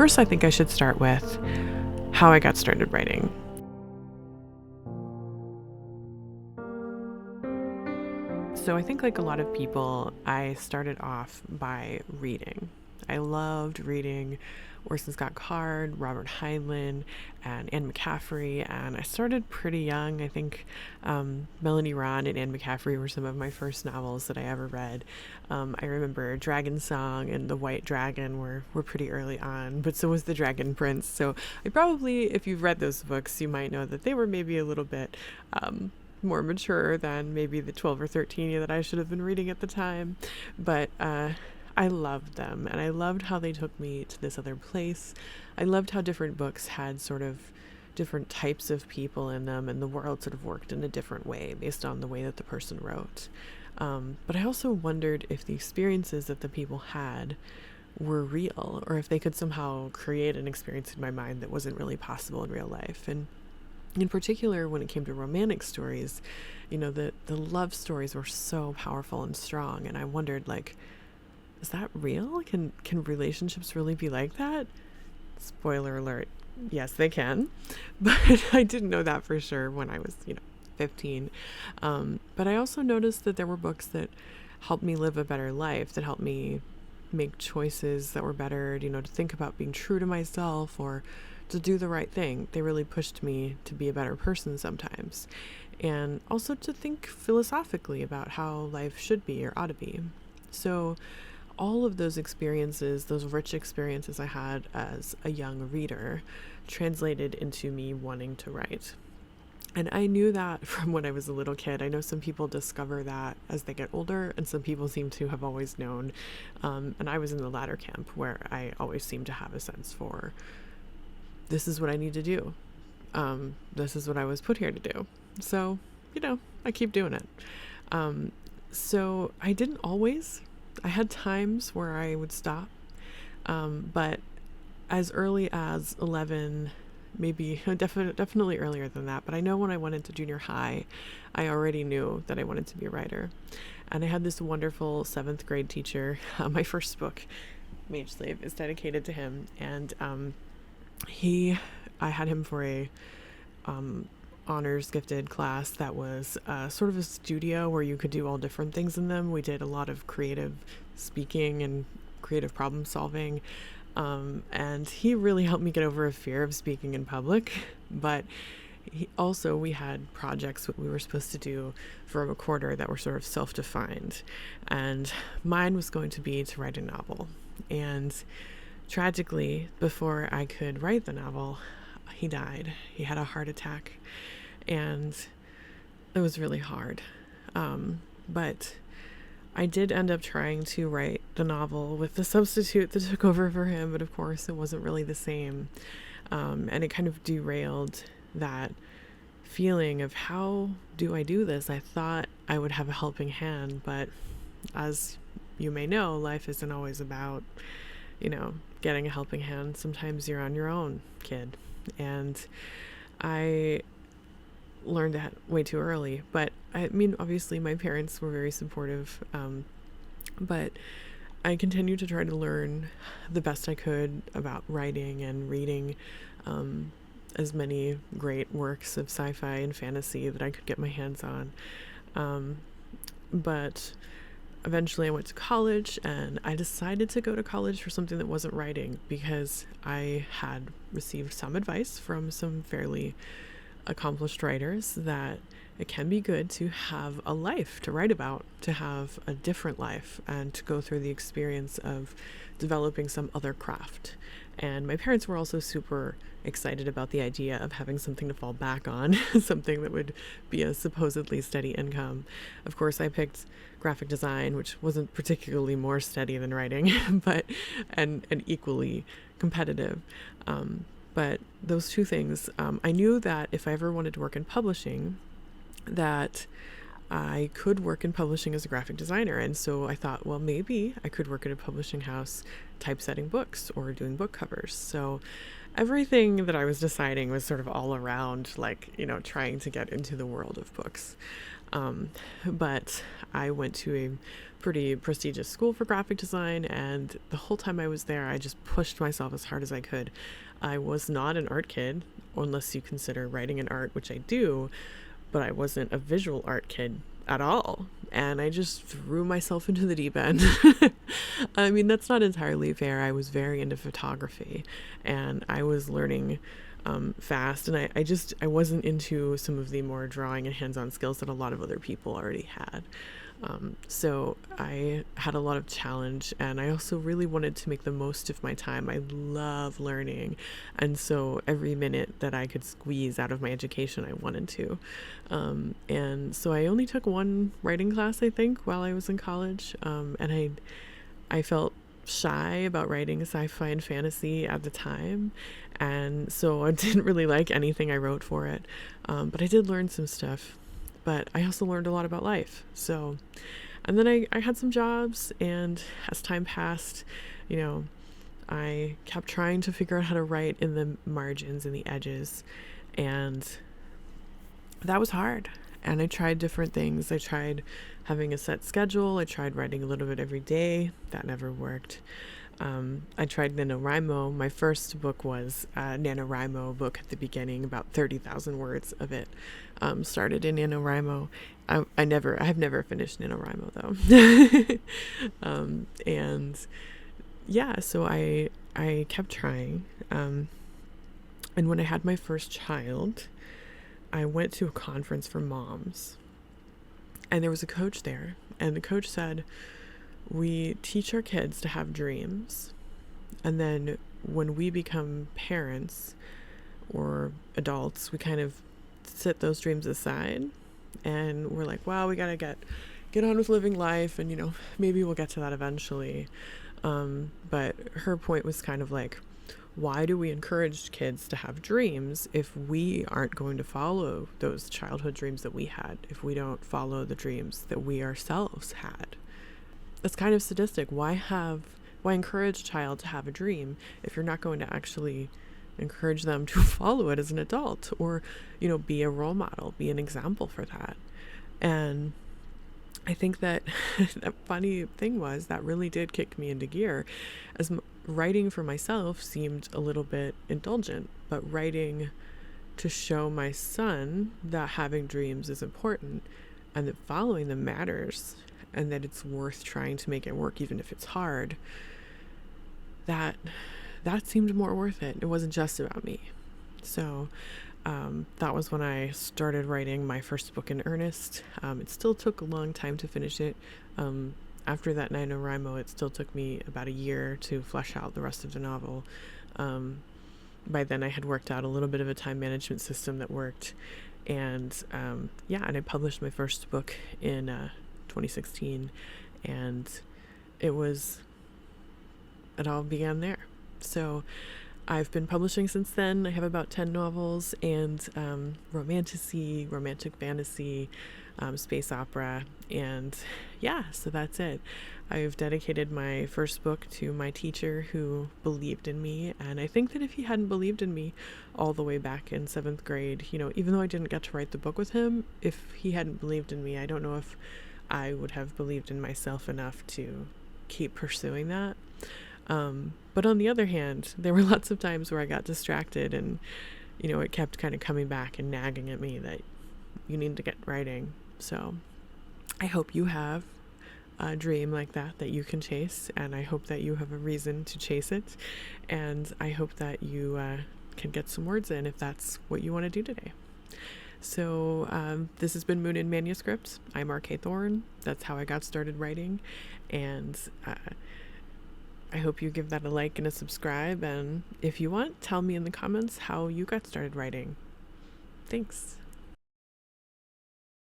first, I think I should start with how I got started writing. So I think like a lot of people, I started off by reading. I loved reading Orson Scott Card, Robert Heinlein, and Anne McCaffrey, and I started pretty young. I think Melanie Ron and Anne McCaffrey were some of my first novels that I ever read. I remember Dragon Song and The White Dragon were pretty early on, but so was The Dragon Prince. So I probably, if you've read those books, you might know that they were maybe a little bit more mature than maybe the 12 or 13 that I should have been reading at the time. But I loved them, and I loved how they took me to this other place. I loved how different books had sort of different types of people in them, and the world sort of worked in a different way based on the way that the person wrote. But I also wondered if the experiences that the people had were real, or if they could somehow create an experience in my mind that wasn't really possible in real life. And in particular, when it came to romantic stories, the love stories were so powerful and strong, and I wondered, like, is that real? Can relationships really be like that? Spoiler alert, yes, they can. But I didn't know that for sure when I was, 15. But I also noticed that there were books that helped me live a better life, that helped me make choices that were better, to think about being true to myself or to do the right thing. They really pushed me to be a better person sometimes. And also to think philosophically about how life should be or ought to be. So all of those experiences, those rich experiences I had as a young reader, translated into me wanting to write. And I knew that from when I was a little kid. I know some people discover that as they get older, and some people seem to have always known. And I was in the latter camp, where I always seemed to have a sense for, this is what I need to do. This is what I was put here to do. So, I keep doing it. So I didn't always. I had times where I would stop, but as early as 11, maybe definitely earlier than that. But I know when I went into junior high, I already knew that I wanted to be a writer. And I had this wonderful 7th grade teacher. My first book, Mage Slave, is dedicated to him. And I had him for a honors gifted class that was sort of a studio where you could do all different things in them. We did a lot of creative speaking and creative problem solving, and he really helped me get over a fear of speaking in public. But we had projects that we were supposed to do for a recorder that were sort of self-defined, and mine was going to be to write a novel. And tragically, before I could write the novel, he died. He had a heart attack, and it was really hard. But I did end up trying to write the novel with the substitute that took over for him, but of course it wasn't really the same. And it kind of derailed that feeling of, how do I do this? I thought I would have a helping hand, but as you may know, life isn't always about, getting a helping hand. Sometimes you're on your own, kid. And I learned that way too early. But I mean, obviously my parents were very supportive, but I continued to try to learn the best I could about writing and reading as many great works of sci-fi and fantasy that I could get my hands on. But eventually I went to college, and I decided to go to college for something that wasn't writing, because I had received some advice from some fairly accomplished writers that it can be good to have a life to write about, to have a different life, and to go through the experience of developing some other craft. And my parents were also super excited about the idea of having something to fall back on, something that would be a supposedly steady income. Of course, I picked graphic design, which wasn't particularly more steady than writing, but and equally competitive. But those two things, I knew that if I ever wanted to work in publishing, that I could work in publishing as a graphic designer. And so I thought, well, maybe I could work at a publishing house typesetting books or doing book covers. So everything that I was deciding was sort of all around, trying to get into the world of books. But I went to a pretty prestigious school for graphic design, and the whole time I was there, I just pushed myself as hard as I could. I was not an art kid, unless you consider writing an art, which I do, but I wasn't a visual art kid at all. And I just threw myself into the deep end. I mean, that's not entirely fair. I was very into photography, and I was learning fast, and I wasn't into some of the more drawing and hands-on skills that a lot of other people already had. So I had a lot of challenge, and I also really wanted to make the most of my time. I love learning, and so every minute that I could squeeze out of my education, I wanted to. And so I only took one writing class, I think, while I was in college, and I felt shy about writing sci-fi and fantasy at the time, and so I didn't really like anything I wrote for it, but I did learn some stuff. But I also learned a lot about life. So, and then I had some jobs, and as time passed, you know, I kept trying to figure out how to write in the margins and the edges, and that was hard. And I tried different things. I tried having a set schedule. I tried writing a little bit every day. That never worked. I tried NaNoWriMo. My first book was a NaNoWriMo book at the beginning, about 30,000 words of it. Started in NaNoWriMo. I've never finished NaNoWriMo though. And yeah, so I kept trying. And when I had my first child, I went to a conference for moms, and there was a coach there, and the coach said, we teach our kids to have dreams, and then when we become parents or adults, we kind of set those dreams aside, and we're like, wow, we gotta get on with living life, and maybe we'll get to that eventually. But her point was kind of like, why do we encourage kids to have dreams if we aren't going to follow those childhood dreams that we had, if we don't follow the dreams that we ourselves had? It's kind of sadistic. Why encourage a child to have a dream if you're not going to actually encourage them to follow it as an adult, or be a role model, be an example for that? And I think that the funny thing was that really did kick me into gear, as writing for myself seemed a little bit indulgent, but writing to show my son that having dreams is important and that following them matters, and that it's worth trying to make it work even if it's hard, that seemed more worth it. It wasn't just about me. So that was when I started writing my first book in earnest. It still took a long time to finish it. After that NaNoWriMo, it still took me about a year to flesh out the rest of the novel. By then I had worked out a little bit of a time management system that worked, and and I published my first book in 2016, and it all began there. So I've been publishing since then. I have about 10 novels, and romantasy, romantic fantasy, space opera, and so that's it. I've dedicated my first book to my teacher who believed in me, and I think that if he hadn't believed in me all the way back in 7th grade, even though I didn't get to write the book with him, if he hadn't believed in me, I don't know if I would have believed in myself enough to keep pursuing that. But on the other hand, there were lots of times where I got distracted, and it kept kind of coming back and nagging at me that you need to get writing. So I hope you have a dream like that you can chase, and I hope that you have a reason to chase it, and I hope that you can get some words in if that's what you want to do today. So this has been Moon Manuscript. I'm R.K. Thorne. That's how I got started writing, and I hope you give that a like and a subscribe, and if you want, tell me in the comments how you got started writing. Thanks.